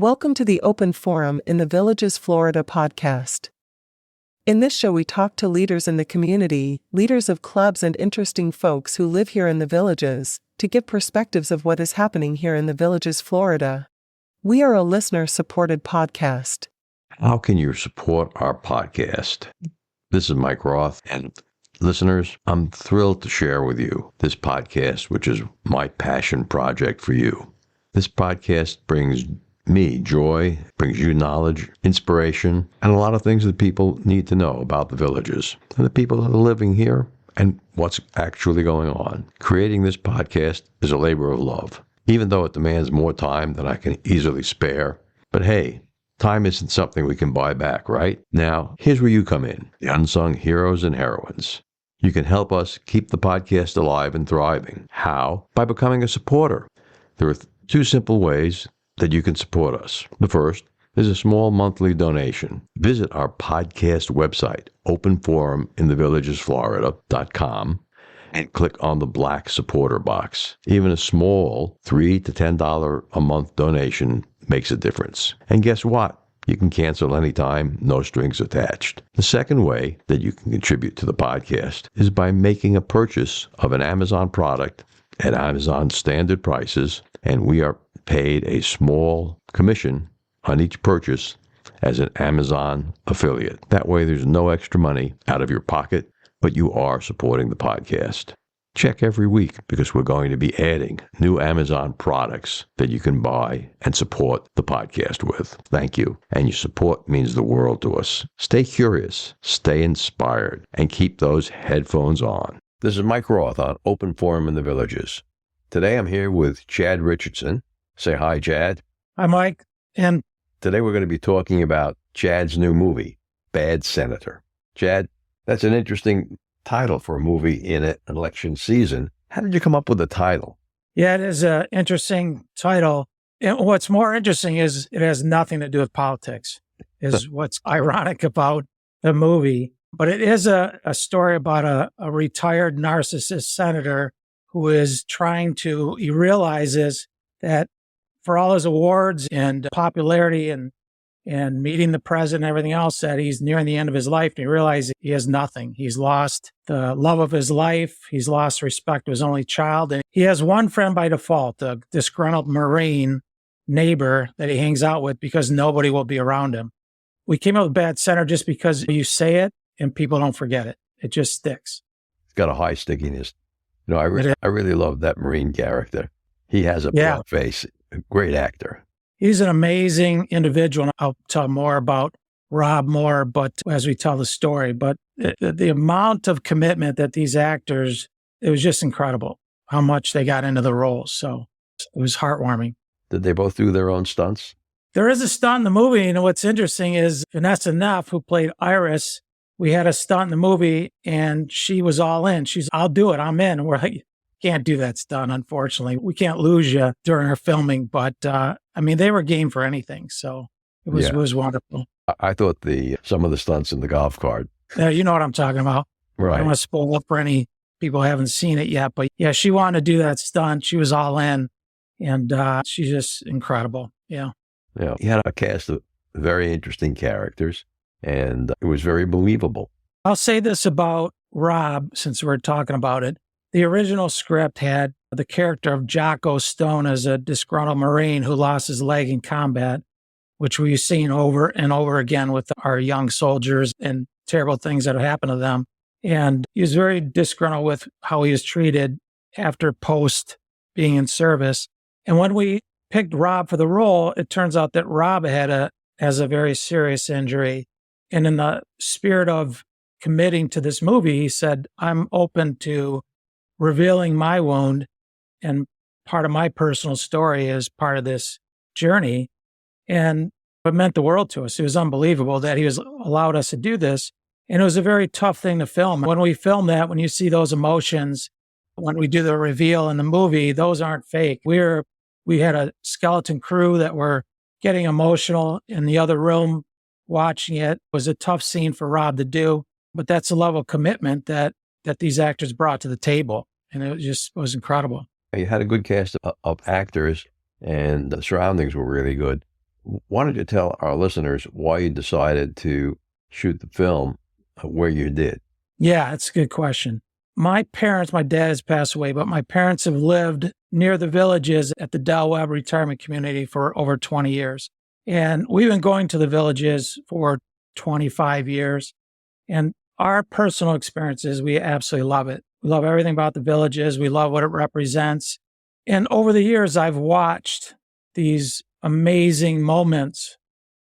Welcome to the Open Forum in the Villages, Florida podcast. In this show we talk to leaders in the community, leaders of clubs and interesting folks who live here in the Villages, to give perspectives of what is happening here in the Villages, Florida. We are a listener-supported podcast. How can you support our podcast? This is Mike Roth, and listeners, I'm thrilled to share with you this podcast, which is my passion project for you. This podcast brings me joy, brings you knowledge, inspiration, and a lot of things that people need to know about the Villages and the people that are living here and what's actually going on. Creating this podcast is a labor of love, even though it demands more time than I can easily spare. But hey, time isn't something we can buy back, right? Now, here's where you come in, the unsung heroes and heroines. You can help us keep the podcast alive and thriving. How? By becoming a supporter. There are two simple ways that you can support us. The first is a small monthly donation. Visit our podcast website, openforuminthevillagesflorida.com, and click on the black supporter box. Even a small $3 to $10 a month donation makes a difference. And guess what? You can cancel anytime, no strings attached. The second way that you can contribute to the podcast is by making a purchase of an Amazon product at Amazon standard prices, and we are paid a small commission on each purchase as an Amazon affiliate. That way there's no extra money out of your pocket, but you are supporting the podcast. Check every week because we're going to be adding new Amazon products that you can buy and support the podcast with. Thank you. And your support means the world to us. Stay curious, stay inspired, and keep those headphones on. This is Mike Roth on Open Forum in the Villages. Today I'm here with Chad Richardson. Say hi, Chad. Hi, Mike. And today we're going to be talking about Chad's new movie, Bad Senator. Chad, that's an interesting title for a movie in an election season. How did you come up with the title? Yeah, it is an interesting title. And what's more interesting is it has nothing to do with politics, is what's ironic about the movie. But it is a story about a retired narcissist senator who is he realizes that for all his awards and popularity and meeting the president and everything else, that he's nearing the end of his life, and he realizes he has nothing. He's lost the love of his life. He's lost respect to his only child. And he has one friend by default, a disgruntled Marine neighbor that he hangs out with because nobody will be around him. We came up with Bad Senator just because you say it and people don't forget it. It just sticks. It's got a high stickiness. You know, I really love that Marine character. He has a broad face. A great actor. He's an amazing individual. And I'll tell more about Rob more, but as we tell the story, but the amount of commitment that these actors, it was just incredible how much they got into the roles. So it was heartwarming. Did they both do their own stunts? There is a stunt in the movie. And what's interesting is Vanessa Neff, who played Iris, we had a stunt in the movie and she was all in. I'll do it. I'm in. And we're like, can't do that stunt, unfortunately. We can't lose you during our filming, but they were game for anything. So it was wonderful. I thought some of the stunts in the golf cart. You know what I'm talking about. Right. I don't want to spoil up for any people who haven't seen it yet, but yeah, she wanted to do that stunt. She was all in, and she's just incredible. Yeah. Yeah. He had a cast of very interesting characters, and it was very believable. I'll say this about Rob, since we're talking about it. The original script had the character of Jocko Stone as a disgruntled Marine who lost his leg in combat, which we've seen over and over again with our young soldiers and terrible things that have happened to them. And he was very disgruntled with how he was treated post being in service. And when we picked Rob for the role, it turns out that Rob has a very serious injury. And in the spirit of committing to this movie, he said, I'm open to revealing my wound, and part of my personal story is part of this journey. And it meant the world to us. It was unbelievable that he was allowed us to do this. And it was a very tough thing to film. When we film that, when you see those emotions, when we do the reveal in the movie, those aren't fake. We had a skeleton crew that were getting emotional in the other room watching it. It was a tough scene for Rob to do, but that's the level of commitment that these actors brought to the table. And it was incredible. You had a good cast of actors, and the surroundings were really good. Why don't you tell our listeners why you decided to shoot the film where you did? Yeah, it's a good question. My dad has passed away, but my parents have lived near the Villages at the Del Webb retirement community for over 20 years. And we've been going to the Villages for 25 years. And our personal experiences, we absolutely love it. We love everything about the Villages. We love what it represents. And over the years, I've watched these amazing moments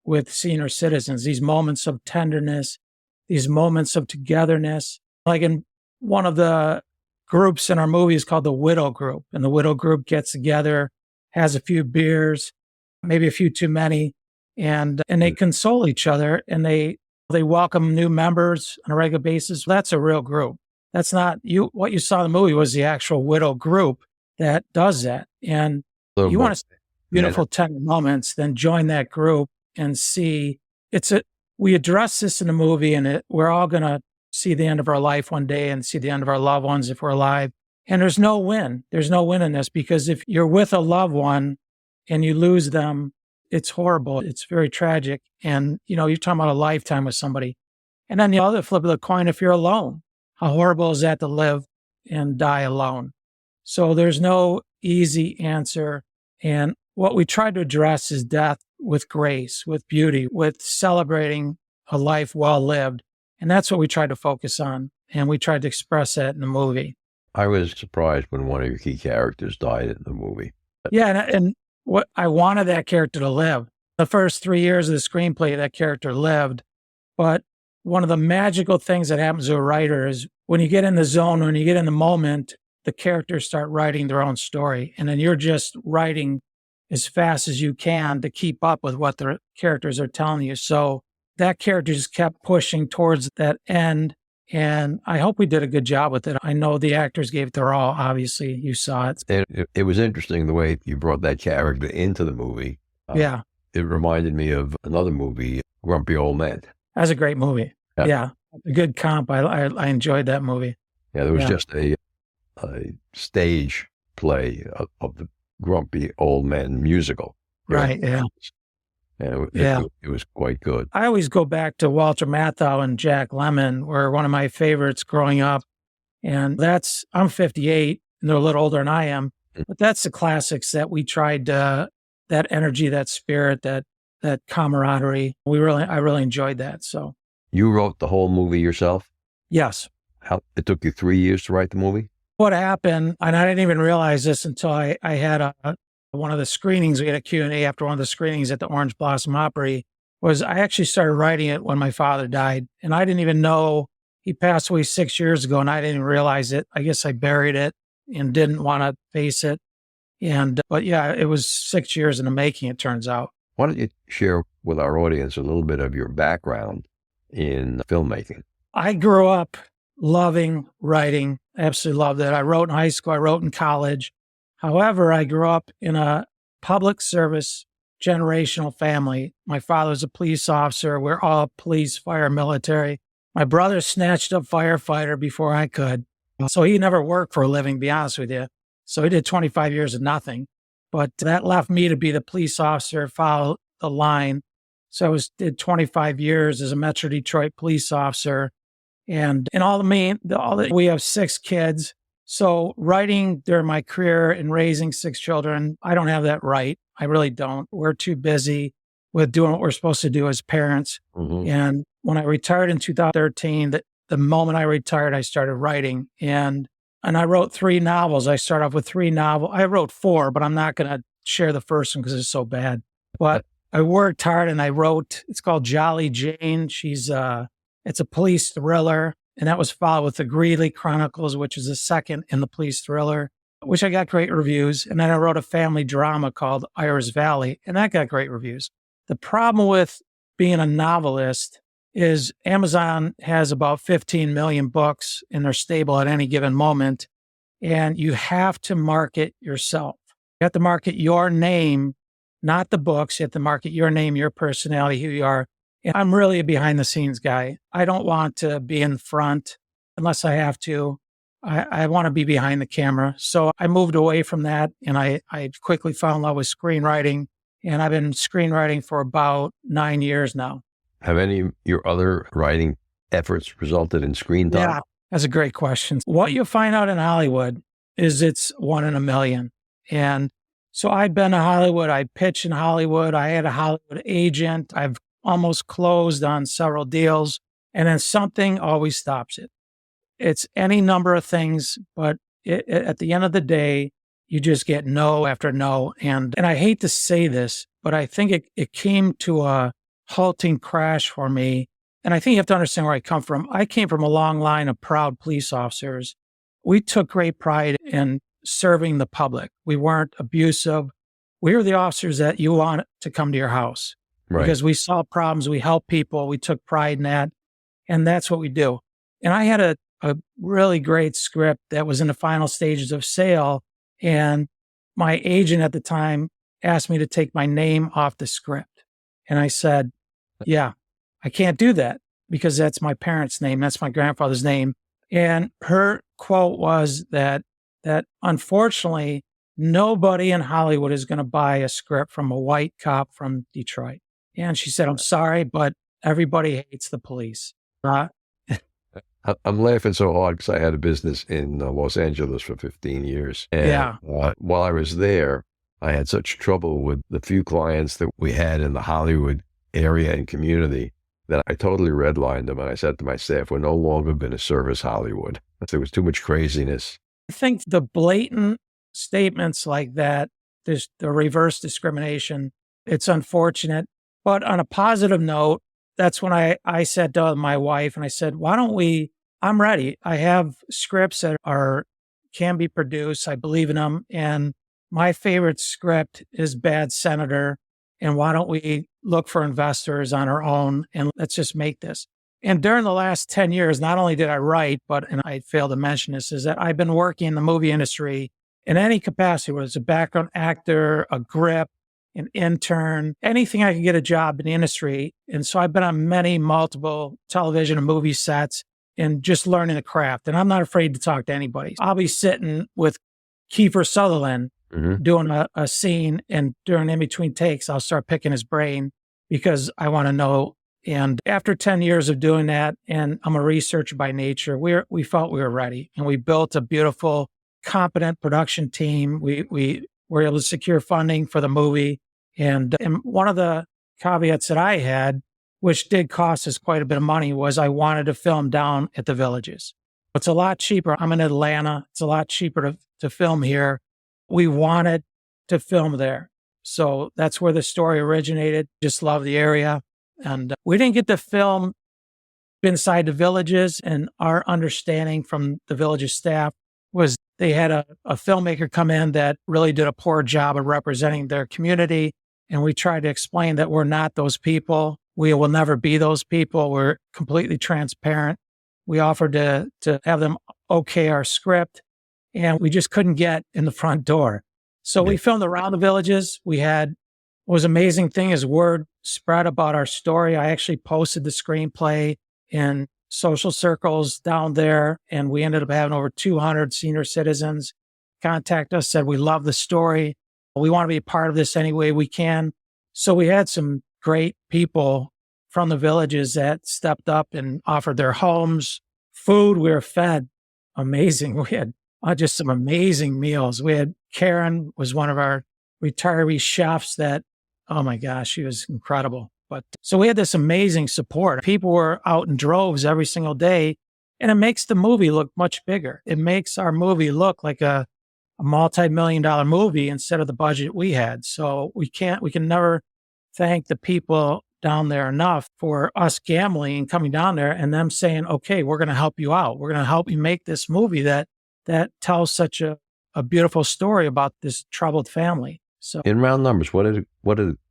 with senior citizens, these moments of tenderness, these moments of togetherness. Like in one of the groups in our movie is called the Widow Group. And the Widow Group gets together, has a few beers, maybe a few too many, and they console each other, and they welcome new members on a regular basis. That's a real group. That's not you. What you saw in the movie was the actual Widow Group that does that. And you want to see beautiful, tender moments, then join that group and see we address this in the movie, and we're all going to see the end of our life one day and see the end of our loved ones if we're alive. And there's no win. There's no win in this, because if you're with a loved one and you lose them, it's horrible. It's very tragic. And, you're talking about a lifetime with somebody. And then the other flip of the coin, if you're alone, how horrible is that to live and die alone? So there's no easy answer. And what we try to address is death with grace, with beauty, with celebrating a life well lived. And that's what we tried to focus on. And we tried to express that in the movie. I was surprised when one of your key characters died in the movie. Yeah. And what I wanted that character to live. The first 3 years of the screenplay, that character lived. But one of the magical things that happens to a writer is when you get in the zone, when you get in the moment, the characters start writing their own story. And then you're just writing as fast as you can to keep up with what the characters are telling you. So that character just kept pushing towards that end. And I hope we did a good job with it. I know the actors gave it their all. Obviously, you saw it. It was interesting the way you brought that character into the movie. Yeah. It reminded me of another movie, Grumpy Old Men. That's a great movie. Yeah. A good comp. I enjoyed that movie. Yeah, there was just a stage play of the Grumpy Old Men musical. Right, yeah. And it was quite good. I always go back to Walter Matthau and Jack Lemmon, were one of my favorites growing up. And I'm 58, and they're a little older than I am. But that's the classics that we tried, that energy, that spirit, that camaraderie. I really enjoyed that. So you wrote the whole movie yourself? Yes. It took you 3 years to write the movie? What happened, and I didn't even realize this until I had one of the screenings. We had a Q&A after one of the screenings at the Orange Blossom Opry, was I actually started writing it when my father died. And I didn't even know he passed away 6 years ago, and I didn't realize it. I guess I buried it and didn't want to face it. But yeah, it was 6 years in the making, it turns out. Why don't you share with our audience a little bit of your background in filmmaking? I grew up loving writing. I absolutely loved it. I wrote in high school. I wrote in college. However, I grew up in a public service generational family. My father was a police officer. We're all police, fire, military. My brother snatched up firefighter before I could. So he never worked for a living, to be honest with you. So he did 25 years of nothing. But that left me to be the police officer, follow the line. So I did 25 years as a Metro Detroit police officer. And we have 6 kids. So writing during my career and raising 6 children, I don't have that right. I really don't. We're too busy with doing what we're supposed to do as parents. Mm-hmm. And when I retired in 2013, the moment I retired, I started writing. And I wrote 3 novels. I started off with 3 novels. I wrote 4, but I'm not going to share the first one because it's so bad. But I worked hard and I wrote, it's called Jolly Jane. It's a police thriller. And that was followed with the Greeley Chronicles, which is the second in the police thriller, which I got great reviews. And then I wrote a family drama called Iris Valley, and that got great reviews. The problem with being a novelist is Amazon has about 15 million books in their stable at any given moment, and you have to market yourself. You have to market your name, not the books. You have to market your name, your personality, who you are. And I'm really a behind the scenes guy. I don't want to be in front unless I have to. I want to be behind the camera. So I moved away from that, and I quickly fell in love with screenwriting And I've been screenwriting for about 9 years now. Have any of your other writing efforts resulted in screen time? Yeah, that's a great question. What you find out in Hollywood is it's one in a million. And so I've been to Hollywood. I pitched in Hollywood. I had a Hollywood agent. I've almost closed on several deals. And then something always stops it. It's any number of things, but at the end of the day, you just get no after no. And I hate to say this, but I think it came to a halting crash for me. And I think you have to understand where I come from. I came from a long line of proud police officers. We took great pride in serving the public. We weren't abusive. We were the officers that you want to come to your house because we solved problems. We helped people. We took pride in that. And that's what we do. And I had a really great script that was in the final stages of sale. And my agent at the time asked me to take my name off the script. And I said, yeah, I can't do that because that's my parents' name. That's my grandfather's name. And her quote was that unfortunately, nobody in Hollywood is going to buy a script from a white cop from Detroit. And she said, I'm sorry, but everybody hates the police. I'm laughing so hard because I had a business in Los Angeles for 15 years. And while I was there, I had such trouble with the few clients that we had in the Hollywood area and community that I totally redlined them. And I said to my staff, we're no longer going to service Hollywood. There was too much craziness. I think the blatant statements like that, there's the reverse discrimination. It's unfortunate. But on a positive note, that's when I said to my wife and I said, why don't I'm ready. I have scripts that can be produced. I believe in them. And my favorite script is Bad Senator. And why don't we look for investors on our own and let's just make this. And during the last 10 years, not only did I write, and I failed to mention this, is that I've been working in the movie industry in any capacity, whether it's a background actor, a grip, an intern, anything I could get a job in the industry. And so I've been on multiple television and movie sets and just learning the craft. And I'm not afraid to talk to anybody. I'll be sitting with Kiefer Sutherland doing a scene, and during in between takes, I'll start picking his brain because I want to know. And after 10 years of doing that, and I'm a researcher by nature, we felt we were ready. And we built a beautiful, competent production team. We were able to secure funding for the movie. And one of the caveats that I had, which did cost us quite a bit of money, was I wanted to film down at the Villages. It's a lot cheaper. I'm in Atlanta. It's a lot cheaper to film here. We wanted to film there. So that's where the story originated. Just love the area. And we didn't get to film inside the Villages. And our understanding from the Villages staff was they had a filmmaker come in that really did a poor job of representing their community. And we tried to explain that we're not those people. We will never be those people. We're completely transparent. We offered to have them okay our script, and we just couldn't get in the front door. So we filmed around the Villages. What was amazing thing is word spread about our story. I actually posted the screenplay in social circles down there, and we ended up having over 200 senior citizens contact us, said, we love the story. We want to be a part of this any way we can. So we had some great people from the Villages that stepped up and offered their homes, food. We were fed amazing. We had just some amazing meals. We had Karen was one of our retiree chefs that, oh my gosh, she was incredible. But so we had this amazing support. People were out in droves every single day, and it makes the movie look much bigger. It makes our movie look like a multi-million-dollar movie instead of the budget we had. So we can never thank the people down there enough for us gambling and coming down there and them saying, okay, we're going to help you out. We're going to help you make this movie that tells such a beautiful story about this troubled family. So in round numbers, what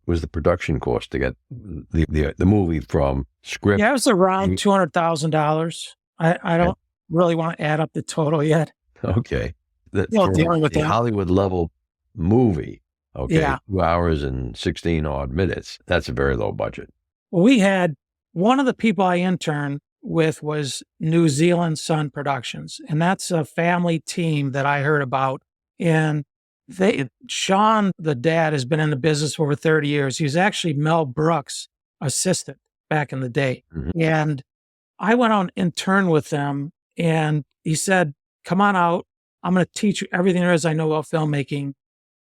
was the production cost to get the movie from script? Yeah, it was around $200,000. I don't really want to add up the total yet. Okay. Dealing with the that. Hollywood level movie, okay, Yeah. 2 hours and 16 odd minutes. That's a very low budget. Well, we had one of the people I interned with was New Zealand Sun Productions, and that's a family team that I heard about. And Sean, the dad, has been in the business for over 30 years. He was actually Mel Brooks' assistant back in the day. Mm-hmm. And I went on intern with them, and he said, come on out. I'm going to teach you everything there is I know about filmmaking.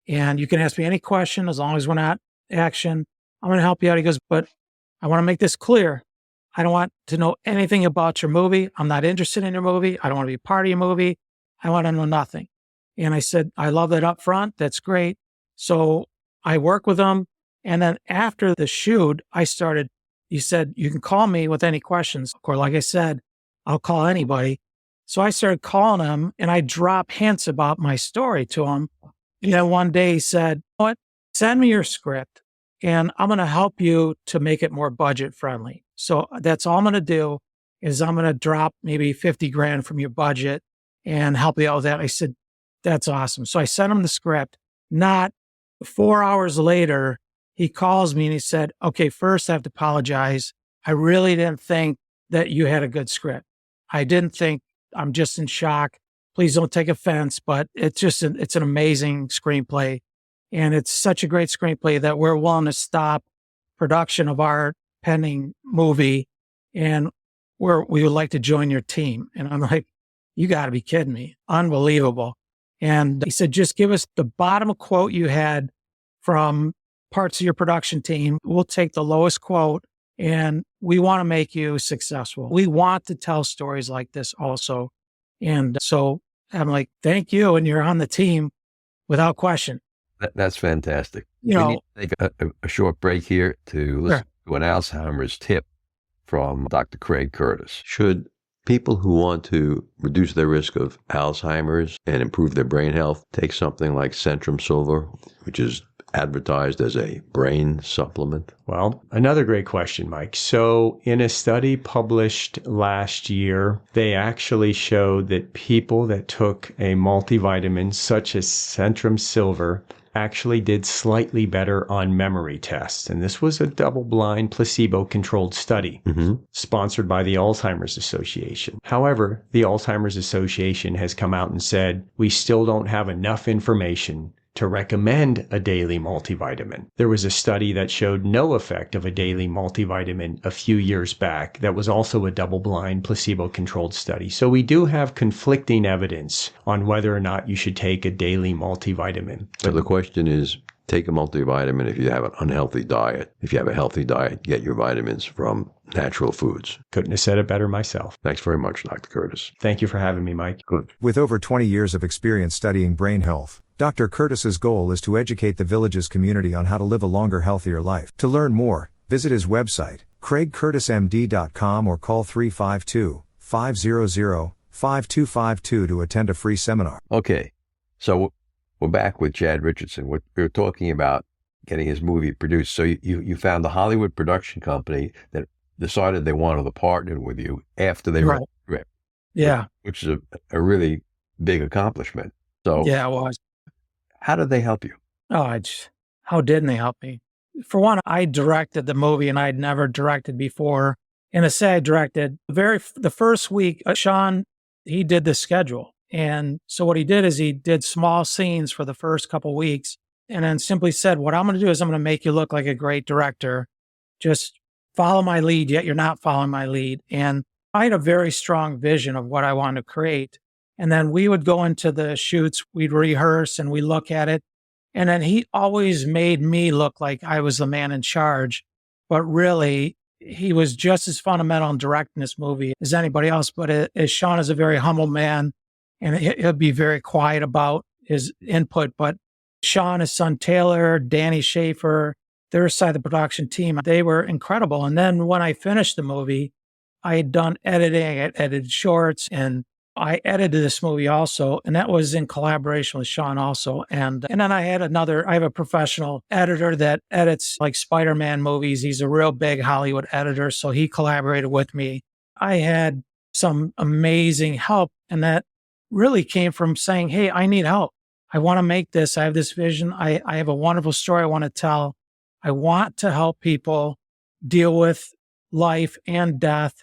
And you can ask me any question as long as we're not action. I'm going to help you out. He goes, but I want to make this clear. I don't want to know anything about your movie. I'm not interested in your movie. I don't want to be a part of your movie. I want to know nothing. And I said, I love that up front. That's great. So I work with him. And then after the shoot, he said, you can call me with any questions. Of course, like I said, I'll call anybody. So I started calling him, and I dropped hints about my story to him. And then one day he said, you know what? Send me your script, and I'm going to help you to make it more budget friendly. So that's all I'm going to do is I'm going to drop maybe 50 grand from your budget and help you out with that. I said, that's awesome. So I sent him the script. Not 4 hours later, he calls me and he said, okay, first I have to apologize. I really didn't think that you had a good script. I didn't think. I'm just in shock. Please don't take offense, but it's an amazing screenplay. And it's such a great screenplay that we're willing to stop production of our pending movie. And we would like to join your team. And I'm like, you got to be kidding me. Unbelievable. And he said, just give us the bottom quote you had from parts of your production team. We'll take the lowest quote, and we want to make you successful. We want to tell stories like this also. And so I'm like, thank you. And you're on the team without question. That's fantastic. You We know, need to take a short break here to listen to an Alzheimer's tip from Dr. Craig Curtis. Should people who want to reduce their risk of Alzheimer's and improve their brain health take something like Centrum Silver, which is advertised as a brain supplement? Well, another great question, Mike. So in a study published last year, they actually showed that people that took a multivitamin such as Centrum Silver actually did slightly better on memory tests. And this was a double-blind, placebo-controlled study sponsored by the Alzheimer's Association. However, the Alzheimer's Association has come out and said, we still don't have enough information to recommend a daily multivitamin. There was a study that showed no effect of a daily multivitamin a few years back that was also a double-blind, placebo-controlled study. So we do have conflicting evidence on whether or not you should take a daily multivitamin. So the question is, take a multivitamin if you have an unhealthy diet. If you have a healthy diet, get your vitamins from natural foods. Couldn't have said it better myself. Thanks very much, Dr. Curtis. Thank you for having me, Mike. Good. With over 20 years of experience studying brain health, Dr. Curtis's goal is to educate the village's community on how to live a longer, healthier life. To learn more, visit his website, craigcurtismd.com, or call 352-500-5252 to attend a free seminar. Okay, so we're back with Chad Richardson. We were talking about getting his movie produced. So you found the Hollywood production company that decided they wanted to partner with you after they wrote the script. Yeah. Which is a really big accomplishment. So Yeah, it was. how did they help you? How didn't they help me? For one, I directed the movie, and I'd never directed before. And to say I directed the first week, Sean, he did the schedule. And so what he did is he did small scenes for the first couple weeks, and then simply said, what I'm going to do is I'm going to make you look like a great director. Just follow my lead, yet you're not following my lead. And I had a very strong vision of what I wanted to create. And then we would go into the shoots, we'd rehearse and we look at it. And then he always made me look like I was the man in charge. But really, he was just as fundamental in directing this movie as anybody else. But Sean is a very humble man, and he'll be very quiet about his input. But Sean, his son Taylor, Danny Schaefer, their side of the production team, they were incredible. And then when I finished the movie, I had done editing, I had edited shorts, and I edited this movie also, and that was in collaboration with Sean also. And then I have a professional editor that edits like Spider-Man movies. He's a real big Hollywood editor, so he collaborated with me. I had some amazing help, and that really came from saying, hey, I need help. I want to make this. I have this vision. I have a wonderful story I want to tell. I want to help people deal with life and death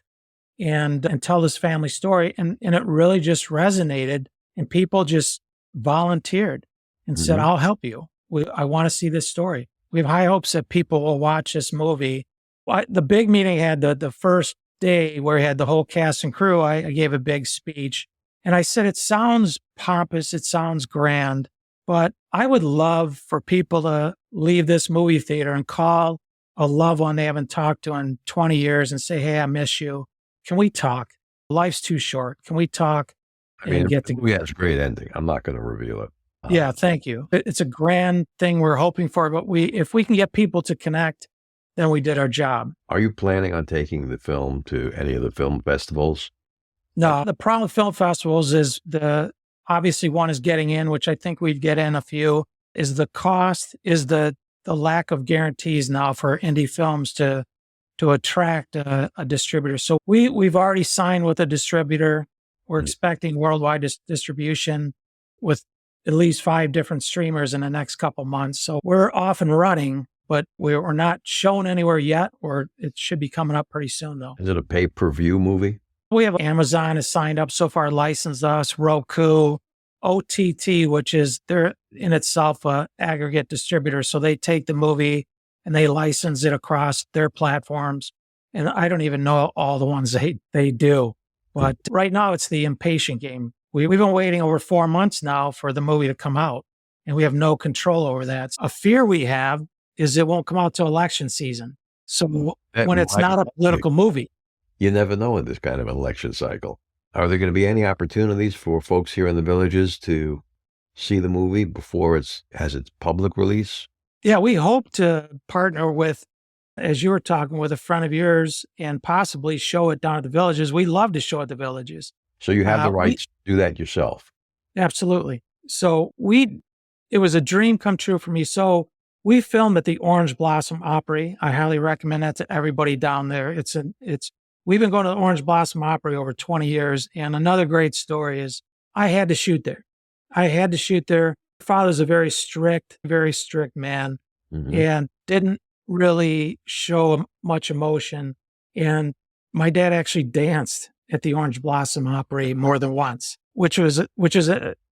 and tell this family story. And it really just resonated, and people just volunteered. and said, I'll help you. I want to see this story. We have high hopes that people will watch this movie. The big meeting had the first day where we had the whole cast and crew. I gave a big speech and I said, it sounds pompous. It sounds grand, but I would love for people to leave this movie theater and call a loved one they haven't talked to in 20 years and say, hey, I miss you. Can we talk? Life's too short. Can we talk and get together? Yeah, it's a great ending. I'm not going to reveal it. Yeah, thank you. It's a grand thing we're hoping for, but if we can get people to connect, then we did our job. Are you planning on taking the film to any of the film festivals? No, the problem with film festivals is obviously one is getting in, which I think we'd get in a few, is the cost, is the lack of guarantees now for indie films to attract a distributor. So we've already signed with a distributor. We're expecting worldwide distribution with at least 5 different streamers in the next couple months. So we're off and running, but we're not shown anywhere yet, or it should be coming up pretty soon though. Is it a pay-per-view movie? We have Amazon has signed up so far, licensed us, Roku, OTT, which is they're in itself a aggregate distributor. So they take the movie and they license it across their platforms. And I don't even know all the ones they do. But right now it's the impatient game. We've been waiting over 4 months now for the movie to come out, and we have no control over that. A fear we have is it won't come out till election season. So when it's not a political movie. You never know in this kind of election cycle. Are there going to be any opportunities for folks here in the villages to see the movie before has its public release? Yeah, we hope to partner with, as you were talking, with a friend of yours and possibly show it down at the villages. We love to show at the villages. So you have the rights to do that yourself? Absolutely. So it was a dream come true for me. So we filmed at the Orange Blossom Opry. I highly recommend that to everybody down there. We've been going to the Orange Blossom Opry over 20 years. And another great story is I had to shoot there. My father's a very strict man and didn't really show much emotion. And my dad actually danced at the Orange Blossom Opry more than once, which was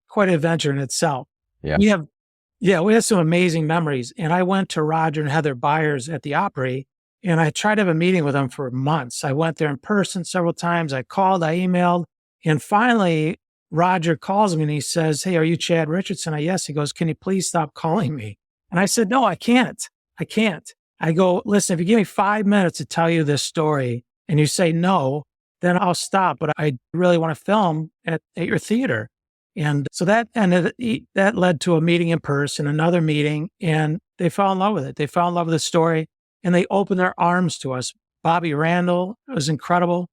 quite an adventure in itself. Yeah. We have some amazing memories. And I went to Roger and Heather Byers at the Opry, and I tried to have a meeting with them for months. I went there in person several times. I called, I emailed, and finally Roger calls me and he says, hey, are you Chad Richardson? Yes. He goes, can you please stop calling me? And I said, no, I can't. I go, listen, if you give me 5 minutes to tell you this story and you say no, then I'll stop. But I really want to film at your theater. And so that led to a meeting in person, another meeting, and they fell in love with it. They fell in love with the story and they opened their arms to us. Bobby Randall was incredible.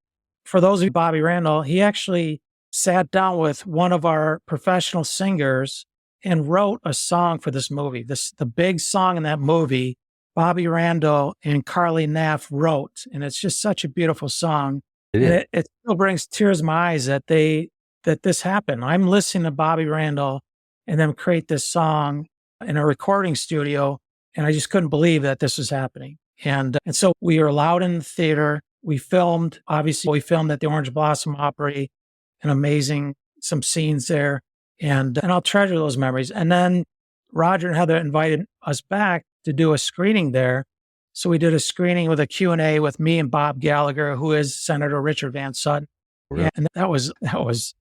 For those of you, Bobby Randall, he actually sat down with one of our professional singers and wrote a song for this movie. The big song in that movie, Bobby Randall and Carly Naff wrote, and it's just such a beautiful song. It still brings tears to my eyes that this happened. I'm listening to Bobby Randall and them create this song in a recording studio, and I just couldn't believe that this was happening. And so we were allowed in the theater. We filmed at the Orange Blossom Opry, some scenes there. And I'll treasure those memories. And then Roger and Heather invited us back to do a screening there. So we did a screening with a Q&A with me and Bob Gallagher, who is Senator Richard Van Sutton. Really? And that was.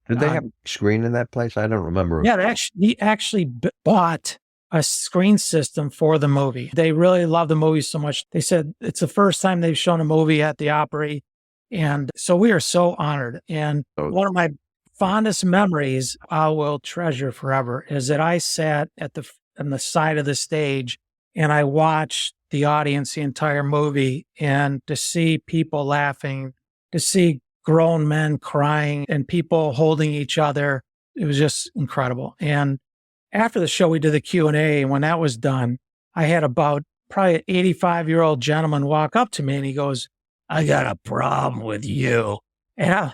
Did they have a screen in that place? I don't remember. Yeah, he actually bought a screen system for the movie. They really love the movie so much. They said it's the first time they've shown a movie at the Opry. And so we are so honored. And one of my fondest memories I will treasure forever is that I sat on the side of the stage and I watched the audience the entire movie, and to see people laughing, to see grown men crying and people holding each other, it was just incredible. And after the show, we did the Q&A. And when that was done, I had about probably an 85-year-old gentleman walk up to me and he goes, I got a problem with you. Yeah.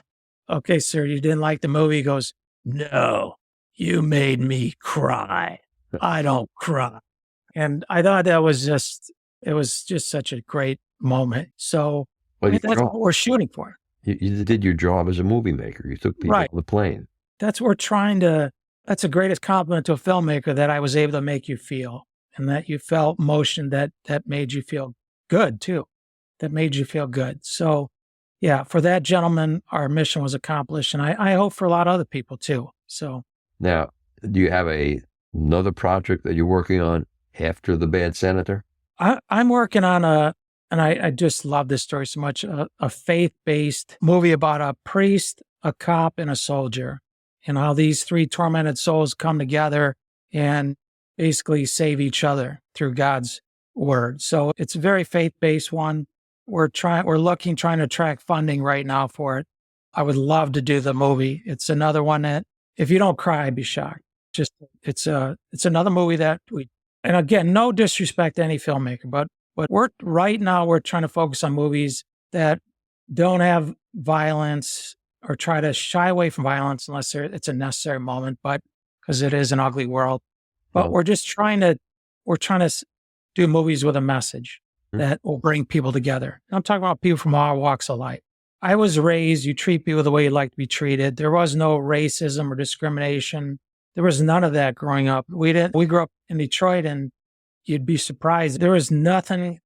Okay, sir, you didn't like the movie? He goes, no, you made me cry. I don't cry. And I thought it was just such a great moment. So that's what we're shooting for. You did your job as a movie maker. You took people to the plane. That's what we're trying to that's the greatest compliment to a filmmaker, that I was able to make you feel, and that you felt motion that made you feel good too, that made you feel good. So yeah, for that gentleman, our mission was accomplished, and I hope for a lot of other people too. So Now, do you have another project that you're working on after The Bad Senator? I'm working on and I just love this story so much, a faith-based movie about a priest, a cop, and a soldier, and how these three tormented souls come together and basically save each other through God's word. So it's a very faith-based one. We're trying to track funding right now for it. I would love to do the movie. It's another one that, if you don't cry, I'd be shocked. Just, it's another movie that and again, no disrespect to any filmmaker, but we're trying to focus on movies that don't have violence or try to shy away from violence unless it's a necessary moment, but because it is an ugly world. But we're trying to do movies with a message that will bring people together. And I'm talking about people from all walks of life. I was raised, you treat people the way you'd like to be treated. There was no racism or discrimination. There was none of that growing up. We grew up in Detroit, and you'd be surprised. There was nothing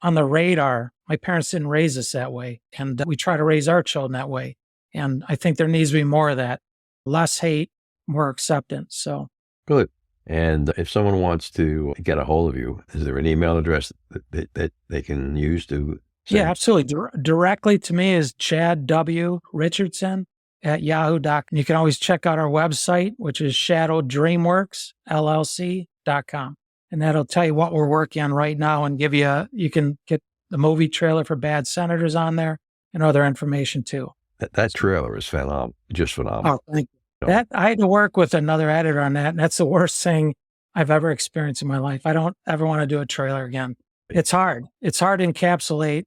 on the radar. My parents didn't raise us that way. And we try to raise our children that way. And I think there needs to be more of that. Less hate, more acceptance. So Good. And if someone wants to get a hold of you, is there an email address that they can use to send? yeah, absolutely. Directly to me is Chad W. Richardson at yahoo.com. You can always check out our website, which is shadowdreamworksllc.com. And that'll tell you what we're working on right now and you can get the movie trailer for Bad Senators on there and other information too. That trailer is phenomenal, just phenomenal. Oh, thank you. I had to work with another editor on that, and that's the worst thing I've ever experienced in my life. I don't ever want to do a trailer again. It's hard. It's hard to encapsulate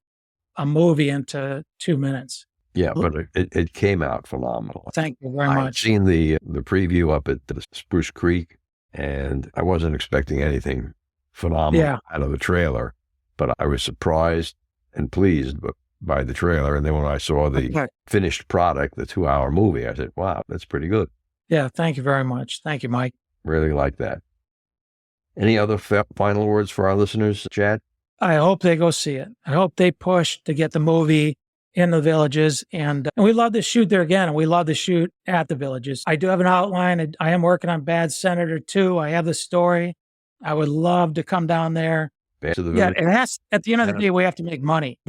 a movie into 2 minutes. Yeah, but it came out phenomenal. Thank you very I've much. seen the preview up at the Spruce Creek, and I wasn't expecting anything phenomenal out of the trailer, but I was surprised and pleased by the trailer. And then when I saw the finished product, the 2-hour movie, I said, wow, that's pretty good. Yeah, thank you very much. Thank you, Mike. Really like that. Any other final words for our listeners, Chad? I hope they go see it. I hope they push to get the movie in the villages. And we love to shoot there again, and we love to shoot at the villages. I do have an outline. I am working on Bad Senator 2. I have the story. I would love to come down there. Back to the Yeah, village? at the end of the day, we have to make money.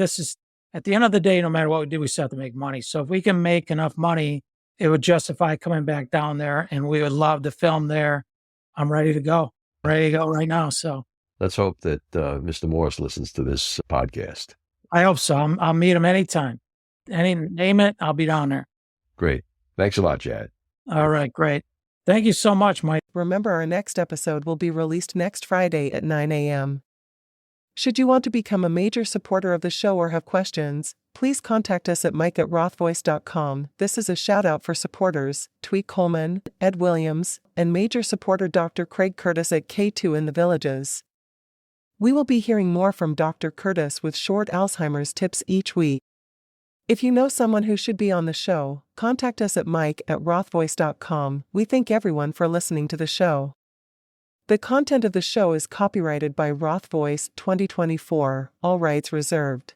At the end of the day, no matter what we do, we still have to make money. So if we can make enough money, it would justify coming back down there, and we would love to film there. I'm ready to go. Ready to go right now. So Let's hope that Mr. Morris listens to this podcast. I hope so. I'll meet him anytime. Name it, I'll be down there. Great. Thanks a lot, Chad. All right, great. Thank you so much, Mike. Remember, our next episode will be released next Friday at 9 a.m. Should you want to become a major supporter of the show or have questions, please contact us at mike@rothvoice.com. This is a shout out for supporters Tweet Coleman, Ed Williams, and major supporter Dr. Craig Curtis at K2 in the Villages. We will be hearing more from Dr. Curtis with short Alzheimer's tips each week. If you know someone who should be on the show, contact us at mike@rothvoice.com. We thank everyone for listening to the show. The content of the show is copyrighted by Roth Voice 2024, all rights reserved.